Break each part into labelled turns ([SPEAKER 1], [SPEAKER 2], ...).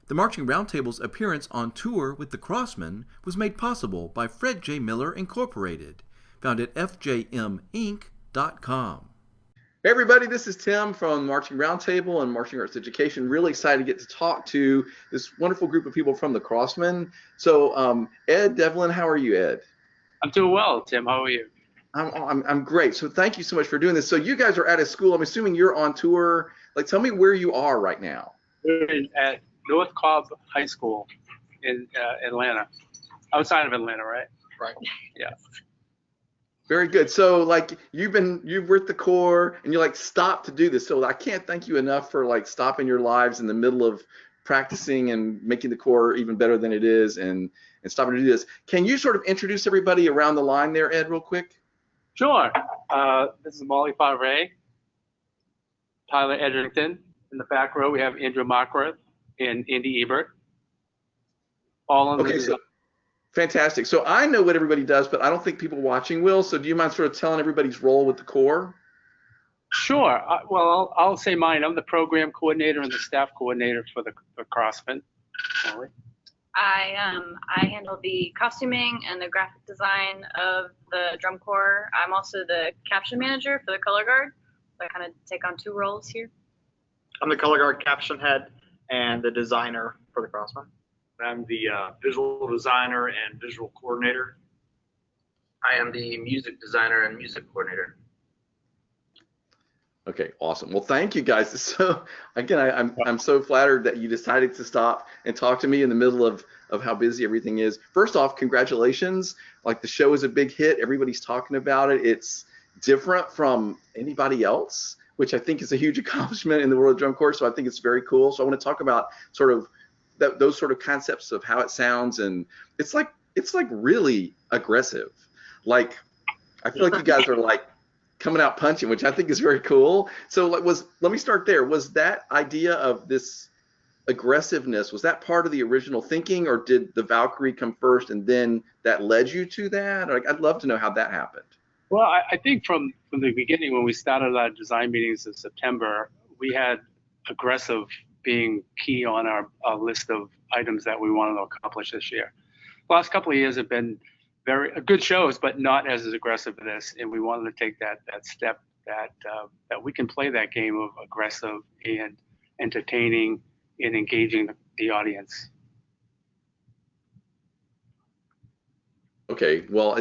[SPEAKER 1] The Marching Roundtable's appearance on tour with the Crossmen was made possible by Fred J. Miller Incorporated, found at fjminc.com. Hey everybody, this is Tim from Marching Roundtable and Marching Arts Education. Really excited to get to talk to this wonderful group of people from the Crossmen. So Ed Devlin, how are you, Ed?
[SPEAKER 2] I'm doing well, Tim. How are you?
[SPEAKER 1] I'm great. So thank you so much for doing this. So you guys are at a school. I'm assuming you're on tour. Like, tell me where you are right now.
[SPEAKER 2] We're at North Cobb High School in Atlanta, outside of Atlanta, right?
[SPEAKER 3] Right.
[SPEAKER 2] Yeah.
[SPEAKER 1] Very good. So like you've with the Corps and you like stopped to do this. So I can't thank you enough for like stopping your lives in the middle of practicing and making the Corps even better than it is and stopping to do this. Can you sort of introduce everybody around the line there, Ed, real quick?
[SPEAKER 2] Sure. This is Molly Favret, Tyler Edrington. In the back row, we have Andrew Markworth and Andy Ebert. All on
[SPEAKER 1] okay, so fantastic. So I know what everybody does, but I don't think people watching will. So do you mind sort of telling everybody's role with the Corps?
[SPEAKER 2] Sure. Well, I'll say mine. I'm the program coordinator and the staff coordinator for the Crossmen. Molly.
[SPEAKER 4] I handle the costuming and the graphic design of the drum corps. I'm also the caption manager for the color guard. So I kind of take on two roles here.
[SPEAKER 3] I'm the color guard caption head and the designer for the Crossmen.
[SPEAKER 5] I'm the visual designer and visual coordinator.
[SPEAKER 6] I am the music designer and music coordinator.
[SPEAKER 1] Okay, awesome. Well, thank you guys. So again, I'm so flattered that you decided to stop and talk to me in the middle of how busy everything is. First off, congratulations. Like the show is a big hit. Everybody's talking about it. It's different from anybody else, which I think is a huge accomplishment in the world of drum corps. So I think it's very cool. So I want to talk about sort of those sort of concepts of how it sounds, and it's like really aggressive. Like I feel like you guys are like coming out punching, which I think is very cool. So like let me start there. Was that idea of this aggressiveness, was that part of the original thinking, or did the Valkyrie come first and then that led you to that? Like I'd love to know how that happened.
[SPEAKER 2] Well, I think from the beginning when we started our design meetings in September, we had aggressive being key on our list of items that we wanted to accomplish this year. The last couple of years have been very good shows, but not as aggressive as this, and we wanted to take that step that we can play that game of aggressive and entertaining and engaging the audience.
[SPEAKER 1] Okay, well,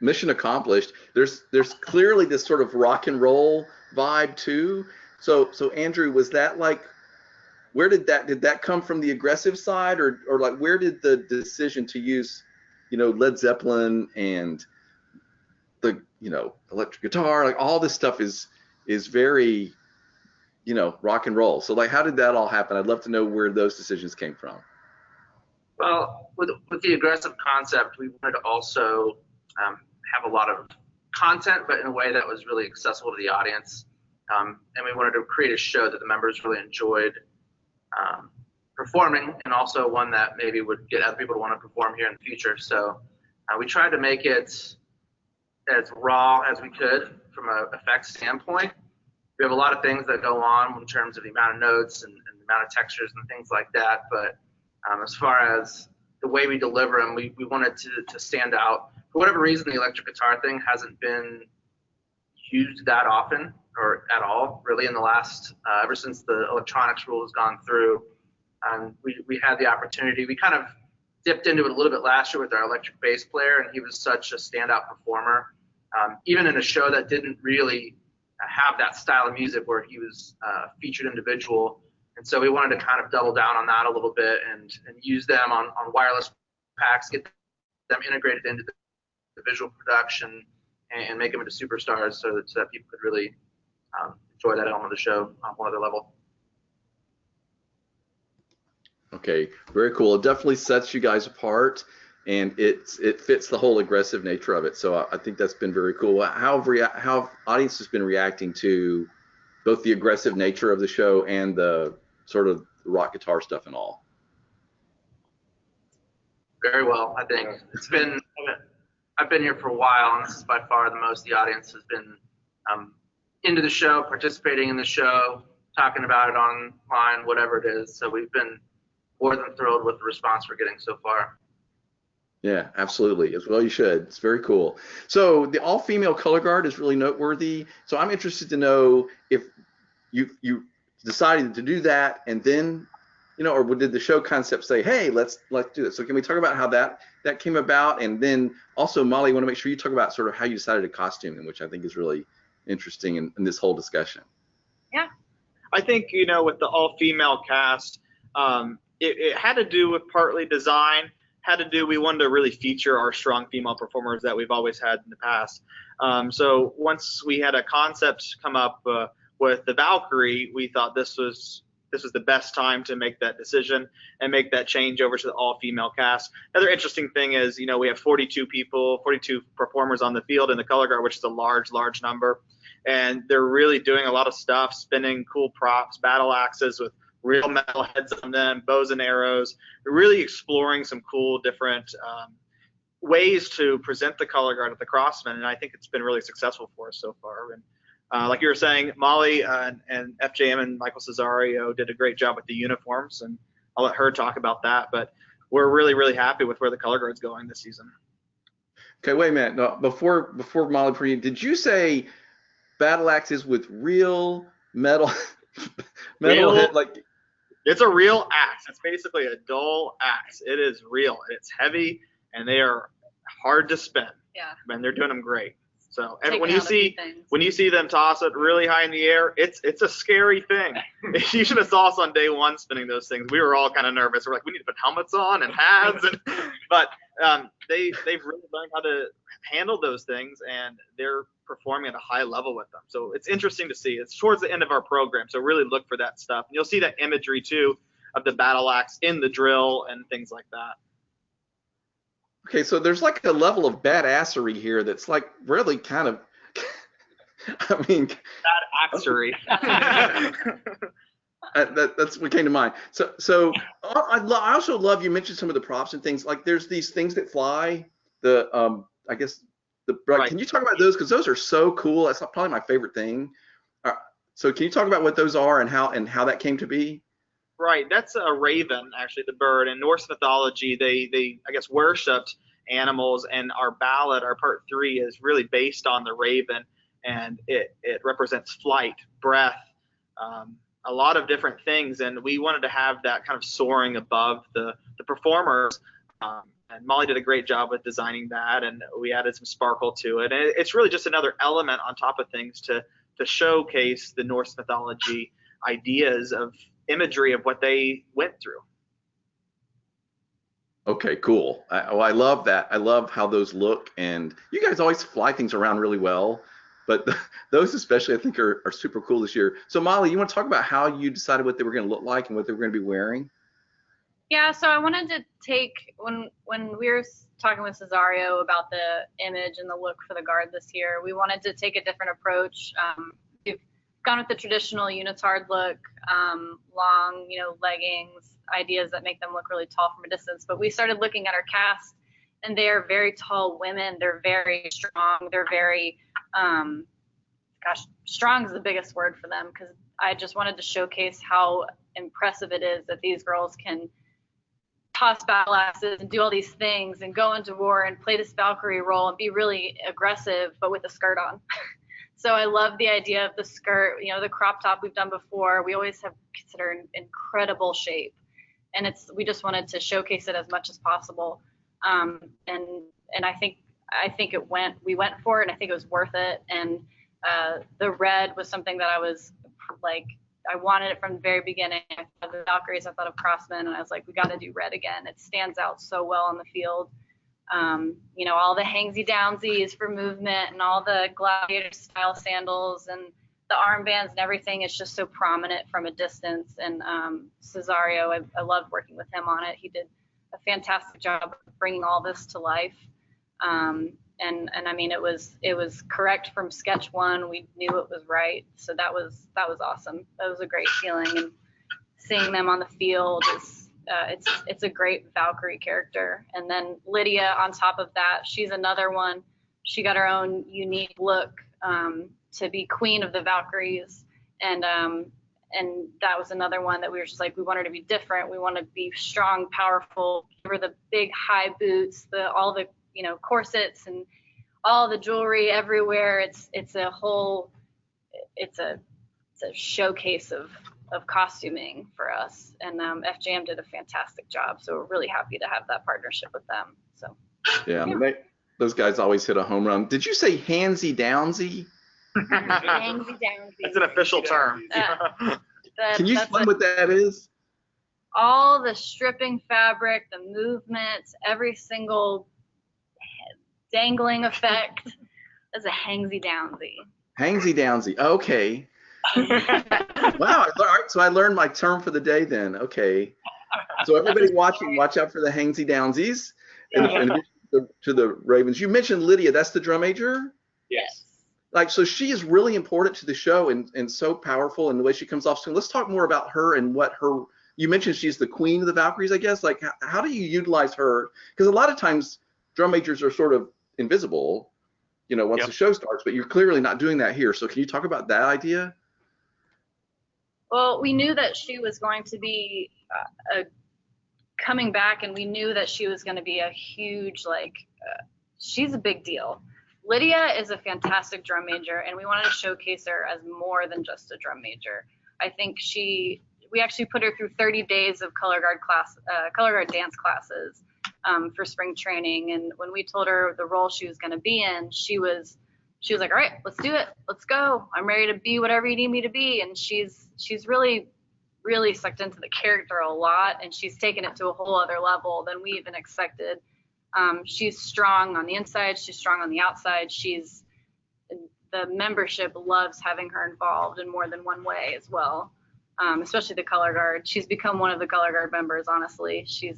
[SPEAKER 1] mission accomplished. There's clearly this sort of rock and roll vibe too. So Andrew, was that like, where did that come from, the aggressive side, or like where did the decision to use, Led Zeppelin and the, electric guitar, like all this stuff is very, rock and roll. So like, how did that all happen? I'd love to know where those decisions came from.
[SPEAKER 6] Well, with the aggressive concept, we wanted to also have a lot of content, but in a way that was really accessible to the audience. And we wanted to create a show that the members really enjoyed performing, and also one that maybe would get other people to want to perform here in the future. So we tried to make it as raw as we could from an effects standpoint. We have a lot of things that go on in terms of the amount of notes and the amount of textures and things like that. But as far as the way we deliver them, we wanted to stand out. For whatever reason, the electric guitar thing hasn't been used that often or at all, really, in the last, ever since the electronics rule has gone through. And we had the opportunity. We kind of dipped into it a little bit last year with our electric bass player, and he was such a standout performer. Even in a show that didn't really have that style of music where he was a featured individual. And so we wanted to kind of double down on that a little bit and use them on wireless packs, get them integrated into the visual production, and make them into superstars so that people could really enjoy that element of the show on one other level.
[SPEAKER 1] Okay, very cool. It definitely sets you guys apart, and it fits the whole aggressive nature of it. So I think that's been very cool. How have audiences been reacting to both the aggressive nature of the show and the sort of rock guitar stuff and all?
[SPEAKER 6] Very well, I think. It's been, I've been here for a while, and this is by far the most the audience has been into the show, participating in the show, talking about it online, whatever it is. So we've been more than thrilled with the response we're getting so far.
[SPEAKER 1] Yeah, absolutely. As well you should. It's very cool. So the all-female color guard is really noteworthy. So I'm interested to know if you decided to do that, and then, or did the show concept say, hey, let's do this? So can we talk about how that came about? And then also, Molly, I want to make sure you talk about sort of how you decided to costume, which I think is really interesting in this whole discussion.
[SPEAKER 4] Yeah.
[SPEAKER 3] I think, with the all-female cast, it had to do with partly design, we wanted to really feature our strong female performers that we've always had in the past. So once we had a concept come up with the Valkyrie, we thought this was the best time to make that decision and make that change over to the all-female cast. Another interesting thing is, we have 42 performers on the field in the color guard, which is a large number. And they're really doing a lot of stuff, spinning cool props, battle axes with real metal heads on them, bows and arrows. They're really exploring some cool different ways to present the color guard at the Crossmen, and I think it's been really successful for us so far. And like you were saying, Molly and FJM and Michael Cesario did a great job with the uniforms, and I'll let her talk about that. But we're really, really happy with where the color guard's going this season.
[SPEAKER 1] Okay, wait a minute. No, before Molly, did you say battle axes with real metal head, like?
[SPEAKER 3] It's a real axe. It's basically a dull axe. It is real. It's heavy, and they are hard to spin.
[SPEAKER 4] Yeah.
[SPEAKER 3] And they're doing them great. So, and
[SPEAKER 4] Taking
[SPEAKER 3] when you
[SPEAKER 4] out
[SPEAKER 3] see them toss it really high in the air, it's a scary thing. You should have saw us on day one spinning those things. We were all kind of nervous. We're like, we need to put helmets on and hats, but they've really learned how to handle those things, and they're performing at a high level with them. So it's interesting to see. It's towards the end of our program, so really look for that stuff. And you'll see that imagery too of the battle axe in the drill and things like that.
[SPEAKER 1] Okay, so there's like a level of badassery here that's like really kind of, I mean,
[SPEAKER 3] Badassery.
[SPEAKER 1] That's what came to mind. So I also love, you mentioned some of the props and things, like there's these things that fly, I guess right. Can you talk about those, because those are so cool? That's probably my favorite thing. So can you talk about what those are and how that came to be?
[SPEAKER 3] Right, that's a raven, actually, the bird. In Norse mythology, they I guess worshipped animals, and our ballad, our part 3, is really based on the raven, and it represents flight, breath, a lot of different things, and we wanted to have that kind of soaring above the performers. And Molly did a great job with designing that, and we added some sparkle to it. And it's really just another element on top of things to showcase the Norse mythology ideas of imagery of what they went through.
[SPEAKER 1] Okay, cool. I love that. I love how those look, and you guys always fly things around really well, but those especially I think are super cool this year. So Molly, you want to talk about how you decided what they were going to look like and what they were going to be wearing?
[SPEAKER 4] Yeah, so I wanted to take, when we were talking with Cesario about the image and the look for the guard this year, we wanted to take a different approach. We've gone with the traditional unitard look, long, leggings, ideas that make them look really tall from a distance. But we started looking at our cast, and they are very tall women. They're very strong. They're very, strong is the biggest word for them, because I just wanted to showcase how impressive it is that these girls can toss battle axes and do all these things and go into war and play this Valkyrie role and be really aggressive, but with a skirt on. So I love the idea of the skirt, the crop top we've done before. We always have considered incredible shape, and we just wanted to showcase it as much as possible. And I think we went for it, and I think it was worth it. And the red was something that I was like, I wanted it from the very beginning. I thought of the Valkyries, I thought of Crossmen, and I was like, we got to do red again. It stands out so well on the field. All the hangsy downsies for movement and all the gladiator style sandals and the armbands and everything. It's just so prominent from a distance. And Cesario, I loved working with him on it. He did a fantastic job of bringing all this to life. And I mean, it was correct from sketch one. We knew it was right. So that was awesome. That was a great feeling. And seeing them on the field it's a great Valkyrie character. And then Lydia, on top of that, she's another one. She got her own unique look to be queen of the Valkyries. And And that was another one that we were just like, we wanted to be different. We want to be strong, powerful, give her the big high boots, all the, corsets and all the jewelry everywhere. It's a showcase of costuming for us. And FJM did a fantastic job. So we're really happy to have that partnership with them. So
[SPEAKER 1] yeah. Those guys always hit a home run. Did you say handsy downsy?
[SPEAKER 4] Handsy downsy.
[SPEAKER 3] That's an official term.
[SPEAKER 1] Can you explain what that is?
[SPEAKER 4] All the stripping fabric, the movements, every single dangling effect is a hangsy downsy.
[SPEAKER 1] Hangsy downsy. Okay. Wow. All right. So I learned my term for the day then. Okay. So everybody watching, watch out for the hangsy downsies. In addition to the Ravens. You mentioned Lydia. That's the drum major?
[SPEAKER 2] Yes.
[SPEAKER 1] Like, so she is really important to the show and so powerful in the way she comes off. So let's talk more about her and what you mentioned she's the queen of the Valkyries, I guess. Like, how do you utilize her? Because a lot of times drum majors are sort of invisible, once the show starts, but you're clearly not doing that here. So can you talk about that idea?
[SPEAKER 4] Well, we knew that she was going to be coming back, and we knew that she was going to be a huge, she's a big deal. Lydia is a fantastic drum major, and we wanted to showcase her as more than just a drum major. I think we actually put her through 30 days of color guard dance classes for spring training. And when we told her the role she was going to be in, she was like, all right, let's do it. Let's go. I'm ready to be whatever you need me to be. And she's really, really sucked into the character a lot, and she's taken it to a whole other level than we even expected. She's strong on the inside. She's strong on the outside. The membership loves having her involved in more than one way as well, especially the color guard. She's become one of the color guard members, honestly. She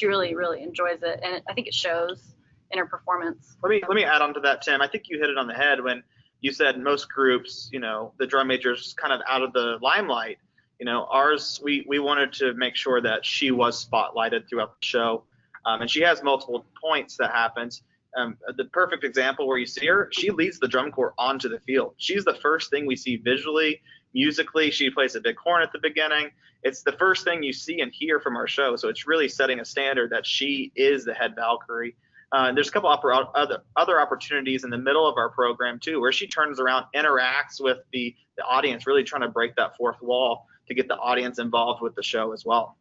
[SPEAKER 4] really, really enjoys it, and I think it shows in her performance.
[SPEAKER 3] Let me add on to that, Tim. I think you hit it on the head when you said most groups, the drum major's kind of out of the limelight. Ours, we wanted to make sure that she was spotlighted throughout the show. And she has multiple points that happens. The perfect example where you see her, she leads the drum corps onto the field. She's the first thing we see visually, musically. She plays a big horn at the beginning. It's the first thing you see and hear from our show. So it's really setting a standard that she is the head Valkyrie. There's a couple other opportunities in the middle of our program too, where she turns around, interacts with the audience, really trying to break that fourth wall to get the audience involved with the show as well.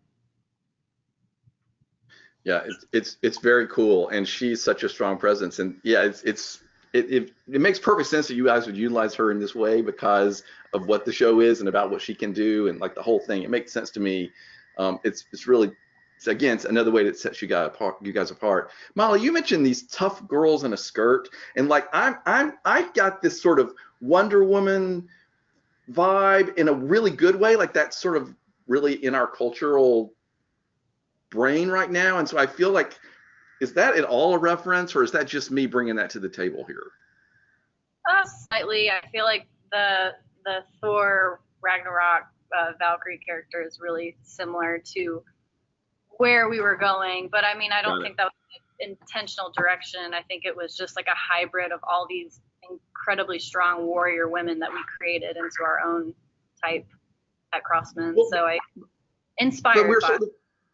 [SPEAKER 1] Yeah, it's very cool, and she's such a strong presence, and yeah, it makes perfect sense that you guys would utilize her in this way because of what the show is and about what she can do and like the whole thing. It makes sense to me. It's really, again, it's another way that sets you guys apart. Molly, you mentioned these tough girls in a skirt, and like I got this sort of Wonder Woman vibe in a really good way, like that's sort of really in our cultural brain right now. And so I feel like, is that at all a reference, or is that just me bringing that to the table here?
[SPEAKER 4] Slightly. I feel like the Thor Ragnarok Valkyrie character is really similar to where we were going, but I mean, I don't think that was an intentional direction. I think it was just like a hybrid of all these incredibly strong warrior women that we created into our own type at Crossmen.
[SPEAKER 1] Well,
[SPEAKER 4] so I inspired by.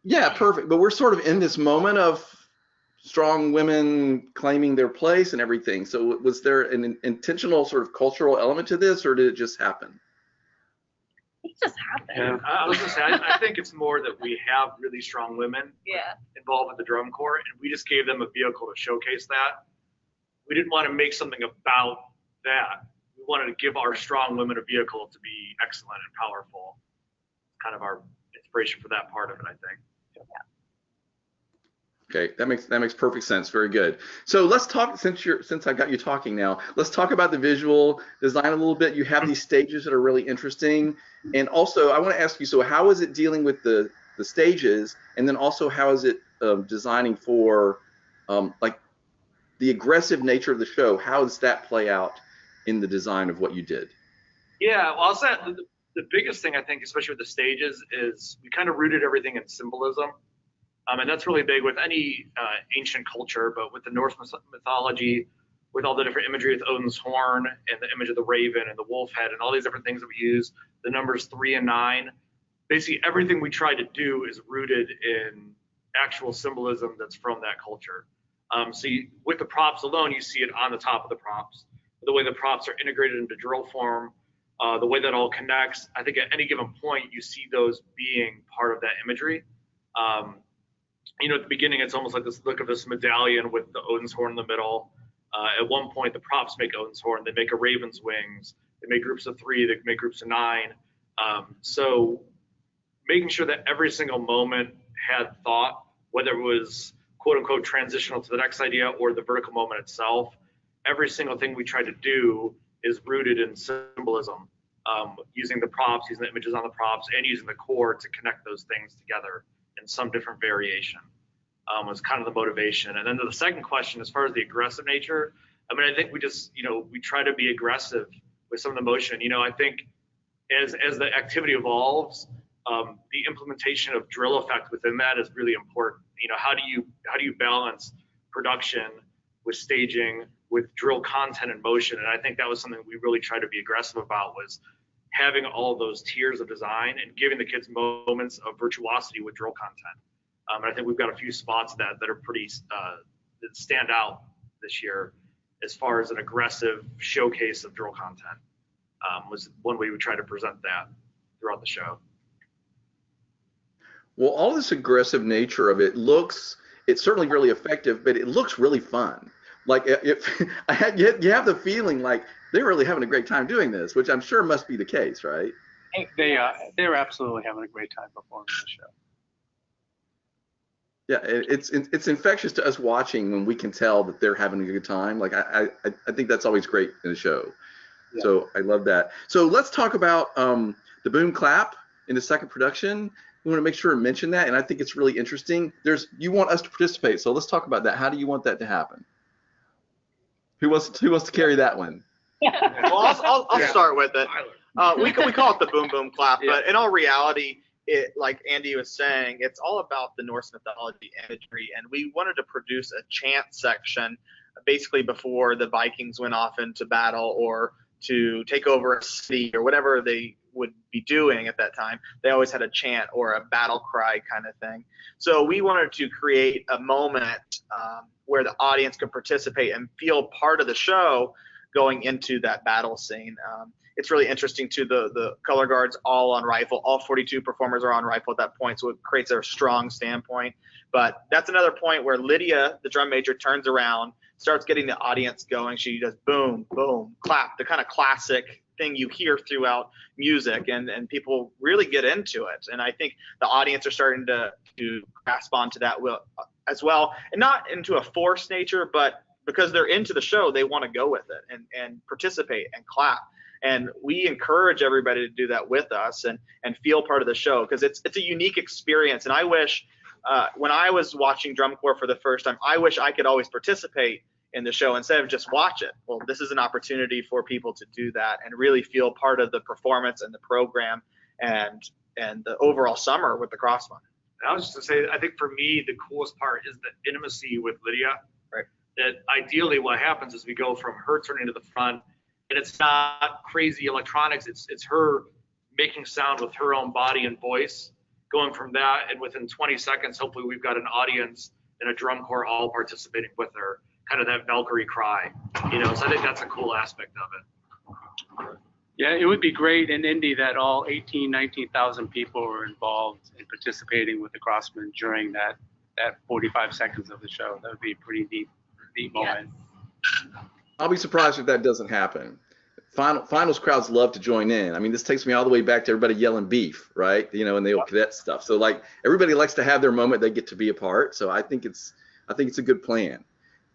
[SPEAKER 1] Yeah, perfect. But we're sort of in this moment of strong women claiming their place and everything. So was there an intentional sort of cultural element to this, or did it just happen?
[SPEAKER 4] It just happened.
[SPEAKER 5] Yeah, I was gonna say, I think it's more that we have really strong women involved with the drum corps, and we just gave them a vehicle to showcase that. We didn't want to make something about that. We wanted to give our strong women a vehicle to be excellent and powerful. Kind of our inspiration for that part of it, I think.
[SPEAKER 1] Okay, that makes perfect sense. Very good. So let's talk, since I got you talking now, let's talk about the visual design a little bit. You have these stages that are really interesting, and also I want to ask you, so how is it dealing with the stages, and then also how is it designing for like the aggressive nature of the show? How does that play out in the design of what you did?
[SPEAKER 5] Yeah, well, I'll say the biggest thing I think, especially with the stages, is we kind of rooted everything in symbolism. And that's really big with any ancient culture, but with the Norse mythology, with all the different imagery with Odin's horn and the image of the raven and the wolf head and all these different things that we use, the numbers 3 and 9. Basically, everything we try to do is rooted in actual symbolism that's from that culture. With the props alone, you see it on the top of the props. The way the props are integrated into drill form, the way that all connects. I think at any given point, you see those being part of that imagery. At the beginning, it's almost like this look of this medallion with the Odin's horn in the middle. At one point, the props make Odin's horn. They make a raven's wings. They make groups of 3. They make groups of 9. So making sure that every single moment had thought, whether it was quote unquote transitional to the next idea or the vertical moment itself, every single thing we try to do is rooted in symbolism, using the props, using the images on the props, and using the core to connect those things together in some different variation. Was kind of the motivation. And then the second question, as far as the aggressive nature, I think we just, we try to be aggressive with some of the motion. I think as the activity evolves, the implementation of drill effect within that is really important. How do you balance production with staging, with drill content and motion? And I think that was something we really tried to be aggressive about, was having all those tiers of design and giving the kids moments of virtuosity with drill content. And I think we've got a few spots that are pretty that stand out this year as far as an aggressive showcase of drill content. Was one way we try to present that throughout the show.
[SPEAKER 1] Well, all this aggressive nature of it's certainly really effective, but it looks really fun. Like you have the feeling like they're really having a great time doing this, which I'm sure must be the case, right?
[SPEAKER 2] They're absolutely having a great time performing the show.
[SPEAKER 1] Yeah, it's infectious to us watching when we can tell that they're having a good time. Like I think that's always great in a show. Yeah. So I love that. So let's talk about the boom clap in the second production. We want to make sure to mention that, and I think it's really interesting. You want us to participate, so let's talk about that. How do you want that to happen? Who wants to carry that one?
[SPEAKER 3] Well, I'll start with it. We call it the boom boom clap, but in all reality, like Andy was saying, it's all about the Norse mythology imagery, and we wanted to produce a chant section basically before the Vikings went off into battle or to take over a city or whatever they would be doing at that time. They always had a chant or a battle cry kind of thing. So we wanted to create a moment where the audience could participate and feel part of the show going into that battle scene. It's really interesting too, the color guards all on rifle, all 42 performers are on rifle at that point, so it creates a strong standpoint. But that's another point where Lydia, the drum major, turns around, starts getting the audience going. She does boom, boom, clap, the kind of classic thing you hear throughout music, and people really get into it. And I think the audience are starting to grasp onto that as well, and not into a forced nature, but because they're into the show, they want to go with it and participate and clap. And we encourage everybody to do that with us and feel part of the show, because it's a unique experience. And I wish when I was watching drum corps for the first time, I wish I could always participate in the show instead of just watch it. Well, this is an opportunity for people to do that and really feel part of the performance and the program and the overall summer with the Crossmen.
[SPEAKER 5] I was just to say, I think for me, the coolest part is the intimacy with Lydia.
[SPEAKER 3] Right.
[SPEAKER 5] That ideally what happens is we go from her turning to the front, and it's not crazy electronics. It's her making sound with her own body and voice, going from that, and within 20 seconds, hopefully we've got an audience and a drum corps all participating with her, kind of that Valkyrie cry, So I think that's a cool aspect of it.
[SPEAKER 2] Yeah, it would be great in Indy that all 19,000 people were involved in participating with the Crossmen during that 45 seconds of the show. That would be a pretty neat moment.
[SPEAKER 4] Yes.
[SPEAKER 1] I'll be surprised if that doesn't happen. Finals crowds love to join in. I mean, this takes me all the way back to everybody yelling beef, right? And the old cadet stuff. So like everybody likes to have their moment they get to be a part. So I think it's a good plan.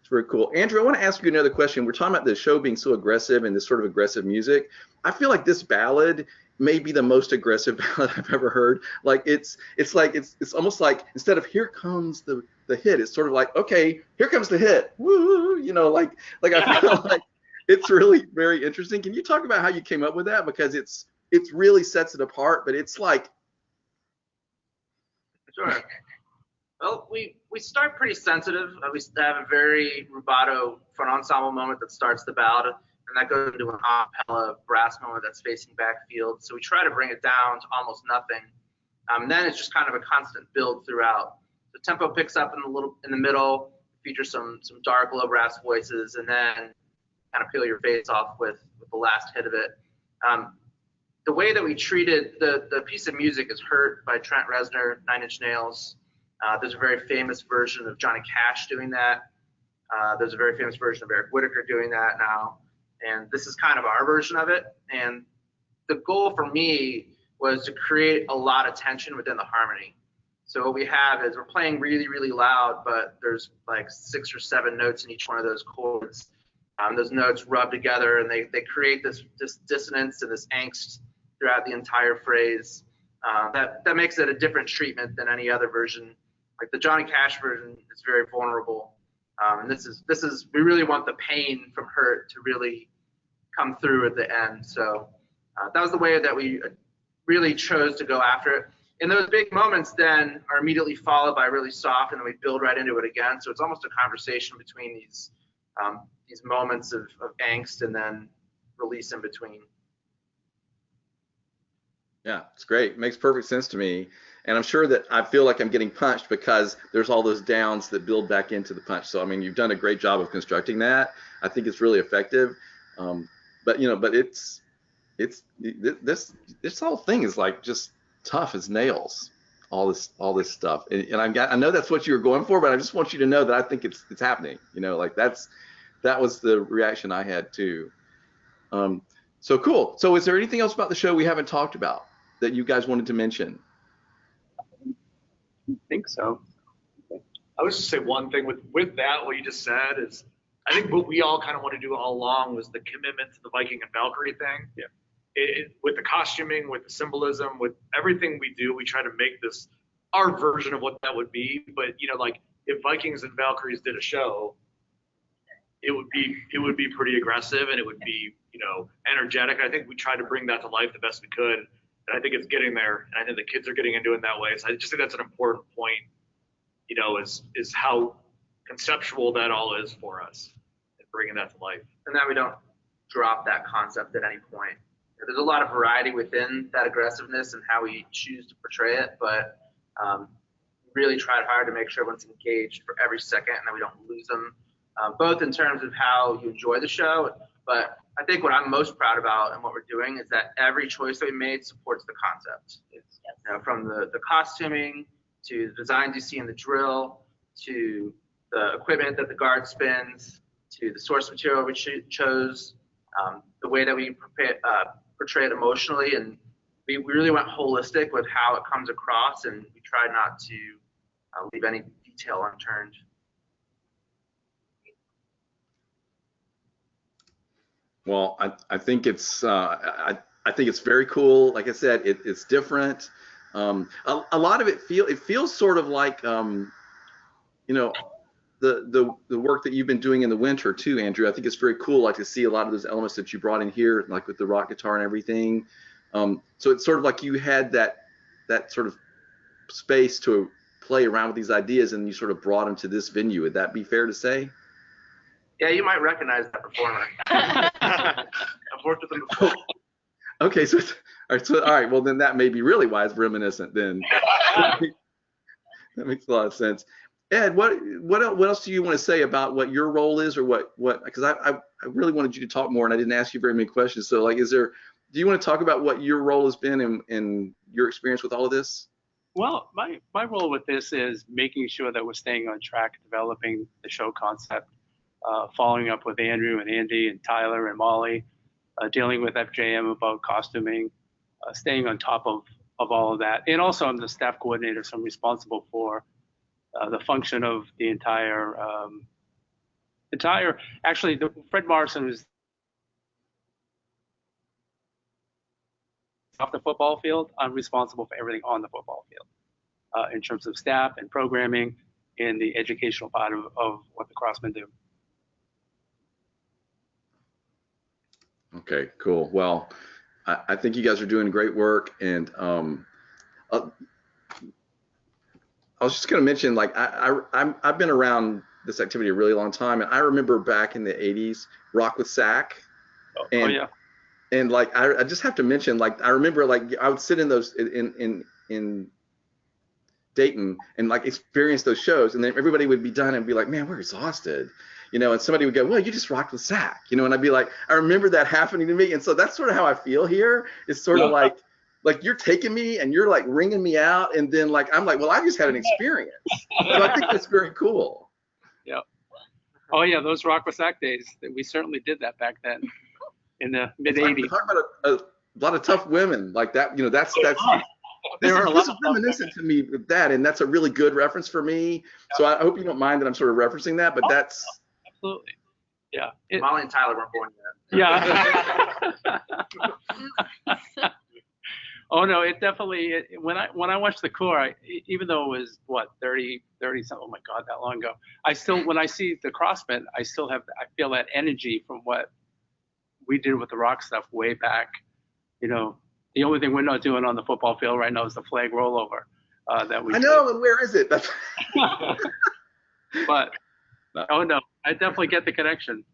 [SPEAKER 1] It's very cool. Andrew, I want to ask you another question. We're talking about the show being so aggressive and this sort of aggressive music. I feel like this ballad may be the most aggressive ballad I've ever heard. Like it's almost like instead of here comes the hit, it's sort of like, okay, here comes the hit. Woo, like I feel like it's really very interesting. Can you talk about how you came up with that? Because it's really sets it apart, but it's like
[SPEAKER 5] sure.
[SPEAKER 6] Well, we start pretty sensitive. We have a very rubato front ensemble moment that starts the ballad, and that goes into an a cappella brass moment that's facing backfield. So we try to bring it down to almost nothing. And then it's just kind of a constant build throughout. The tempo picks up in the middle, features some dark low brass voices, and then kind of peel your face off with the last hit of it. The way that we treated the piece of music is Hurt by Trent Reznor, 9 Inch Nails. There's a very famous version of Johnny Cash doing that. There's a very famous version of Eric Whitacre doing that now. And this is kind of our version of it. And the goal for me was to create a lot of tension within the harmony. So what we have is we're playing really, really loud, but there's like 6 or 7 notes in each one of those chords. Those notes rub together, and they create this dissonance and this angst throughout the entire phrase. That makes it a different treatment than any other version. Like the Johnny Cash version is very vulnerable, and this is we really want the pain from Hurt to really come through at the end. So that was the way that we really chose to go after it. And those big moments then are immediately followed by really soft, and then we build right into it again. So it's almost a conversation between these moments of angst and then release in between.
[SPEAKER 1] Yeah, it's great. It makes perfect sense to me. And I'm sure that I feel like I'm getting punched because there's all those downs that build back into the punch. So, I mean, you've done a great job of constructing that. I think it's really effective. But this whole thing is like just tough as nails, all this stuff. And I know that's what you were going for, but I just want you to know that I think it's happening. Like that was the reaction I had too. So cool. So is there anything else about the show we haven't talked about that you guys wanted to mention?
[SPEAKER 2] I think so.
[SPEAKER 5] I was just say one thing with that, what you just said is, I think what we all kind of want to do all along was the commitment to the Viking and Valkyrie thing. Yeah. With the costuming, with the symbolism, with everything we do, we try to make this our version of what that would be. But like if Vikings and Valkyries did a show, it would be pretty aggressive, and it would be energetic. I think we tried to bring that to life the best we could, and I think it's getting there, and I think the kids are getting into it in that way. So I just think that's an important point, is how conceptual that all is for us and bringing that to life.
[SPEAKER 6] And that we don't drop that concept at any point. There's a lot of variety within that aggressiveness and how we choose to portray it, but really tried hard to make sure everyone's engaged for every second and that we don't lose them, both in terms of how you enjoy the show, but I think what I'm most proud about and what we're doing is that every choice that we made supports the concept. From the costuming to the designs you see in the drill, to the equipment that the guard spins, to the source material we chose, the way that we portray it emotionally, and we really went holistic with how it comes across, and we tried not to leave any detail unturned.
[SPEAKER 1] Well, I think it's I think it's very cool. Like I said, it's different. A lot of it feels sort of like the work that you've been doing in the winter too, Andrew. I think it's very cool, like to see a lot of those elements that you brought in here, like with the rock guitar and everything. So it's sort of like you had that sort of space to play around with these ideas, and you sort of brought them to this venue. Would that be fair to say?
[SPEAKER 6] Yeah, you might recognize that performer.
[SPEAKER 5] I've worked with them before.
[SPEAKER 1] Okay, so all right. Well, then that may be really why it's reminiscent. Then that makes a lot of sense. Ed, what else do you want to say about what your role is, or what? Because I really wanted you to talk more, and I didn't ask you very many questions. So, like, do you want to talk about what your role has been in your experience with all of this?
[SPEAKER 2] Well, my role with this is making sure that we're staying on track, developing the show concept. Following up with Andrew and Andy and Tyler and Molly, dealing with FJM about costuming, staying on top of all of that. And also I'm the staff coordinator, so I'm responsible for the function of the actually Fred Morrison is off the football field. I'm responsible for everything on the football field in terms of staff and programming and the educational part of what the Crossmen do.
[SPEAKER 1] Okay, cool. Well, I think you guys are doing great work, and I was just going to mention, like, I've been around this activity a really long time, and I remember back in the 80s, Rock with Sack.
[SPEAKER 2] Oh yeah.
[SPEAKER 1] And like, I just have to mention, like, I remember, like, I would sit in those in Dayton and like experience those shows, and then everybody would be done and be like, man, we're exhausted, and somebody would go, well, you just rocked with Sack, and I'd be like, I remember that happening to me. And so that's sort of how I feel here. It's sort of like you're taking me and you're like wringing me out, and then like I'm like, well, I just had an experience. So I think that's very cool.
[SPEAKER 2] Yeah. Oh yeah, those Rock with Sack days. We certainly did that back then in the mid '80s.
[SPEAKER 1] Talk about a lot of tough women like that. That's
[SPEAKER 2] There were a lot of
[SPEAKER 1] reminiscent to me with that, and that's a really good reference for me. Yeah. So I hope you don't mind that I'm sort of referencing that, but that's
[SPEAKER 2] absolutely, yeah.
[SPEAKER 6] Molly and Tyler weren't born yet.
[SPEAKER 2] Yeah. Oh no, it definitely. When I watched the Corps, even though it was 30 something. Oh my God, that long ago. I still, when I see the Crossmen, I feel that energy from what we did with the rock stuff way back. The only thing we're not doing on the football field right now is the flag rollover that we.
[SPEAKER 1] I know, and where is it?
[SPEAKER 2] But oh no, I definitely get the connection.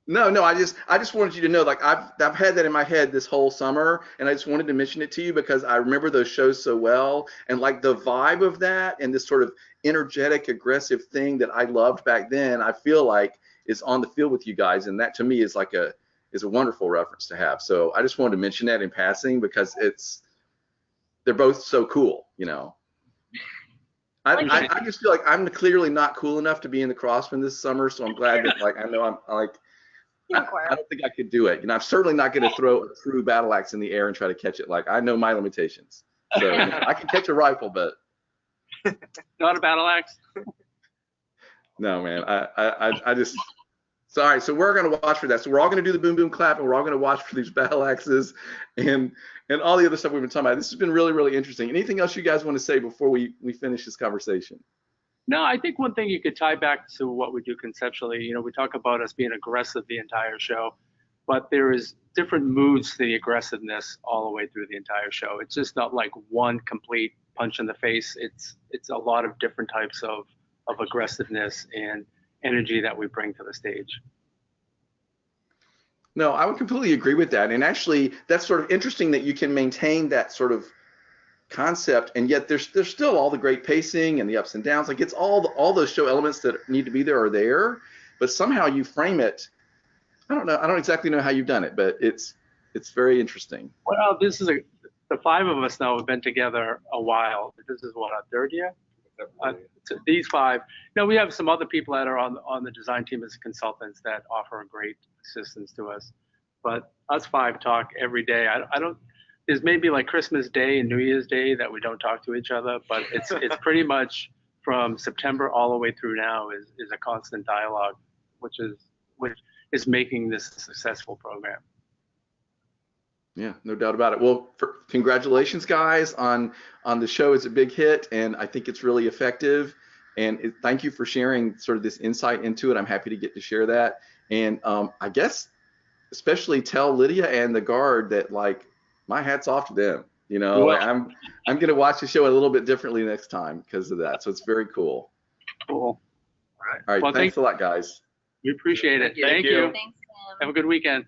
[SPEAKER 1] No, I just wanted you to know, like, I've had that in my head this whole summer, and I just wanted to mention it to you because I remember those shows so well, and like the vibe of that and this sort of energetic, aggressive thing that I loved back then, I feel like is on the field with you guys, and that to me is like a wonderful reference to have. So I just wanted to mention that in passing because they're both so cool, I just feel like I'm clearly not cool enough to be in the Crossmen this summer, so I'm glad that like I know I'm like I don't think I could do it. I'm certainly not going to throw a true battle axe in the air and try to catch it. Like I know my limitations, so I can catch a rifle, but
[SPEAKER 2] not a battle axe.
[SPEAKER 1] No, man, I just. Sorry, so we're going to watch for that. So we're all going to do the boom, boom, clap, and we're all going to watch for these battle axes and all the other stuff we've been talking about. This has been really, really interesting. Anything else you guys want to say before we finish this conversation?
[SPEAKER 2] No, I think one thing you could tie back to what we do conceptually, we talk about us being aggressive the entire show, but there is different moods to the aggressiveness all the way through the entire show. It's just not like one complete punch in the face. It's a lot of different types of aggressiveness and energy that we bring to the stage.
[SPEAKER 1] No, I would completely agree with that. And actually, that's sort of interesting that you can maintain that sort of concept, and yet there's still all the great pacing and the ups and downs. Like it's all those show elements that need to be there are there, but somehow you frame it. I don't know. I don't exactly know how you've done it, but it's very interesting.
[SPEAKER 2] Well, this is the five of us now have been together a while. This is what, our third year? These five. Now we have some other people that are on the design team as consultants that offer great assistance to us, but us five talk every day. I don't. There's maybe like Christmas Day and New Year's Day that we don't talk to each other, but it's pretty much from September all the way through now is a constant dialogue, which is making this a successful program.
[SPEAKER 1] Yeah, no doubt about it. Well, congratulations, guys, on the show. It's a big hit, and I think it's really effective. And thank you for sharing sort of this insight into it. I'm happy to get to share that. And I guess especially tell Lydia and the Guard that, like, my hat's off to them. Like, I'm going to watch the show a little bit differently next time because of that. So it's very cool.
[SPEAKER 2] Cool.
[SPEAKER 1] All right. Well, thanks a lot, guys.
[SPEAKER 2] We appreciate it. Thank you.
[SPEAKER 4] Thanks, Tim.
[SPEAKER 2] Have a good weekend.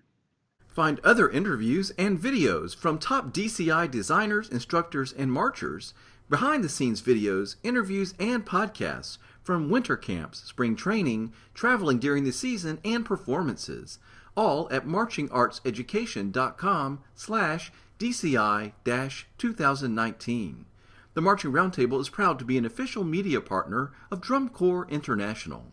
[SPEAKER 7] Find other interviews and videos from top DCI designers, instructors, and marchers, behind-the-scenes videos, interviews, and podcasts from winter camps, spring training, traveling during the season, and performances, all at marchingartseducation.com/DCI-2019. The Marching Roundtable is proud to be an official media partner of Drum Corps International.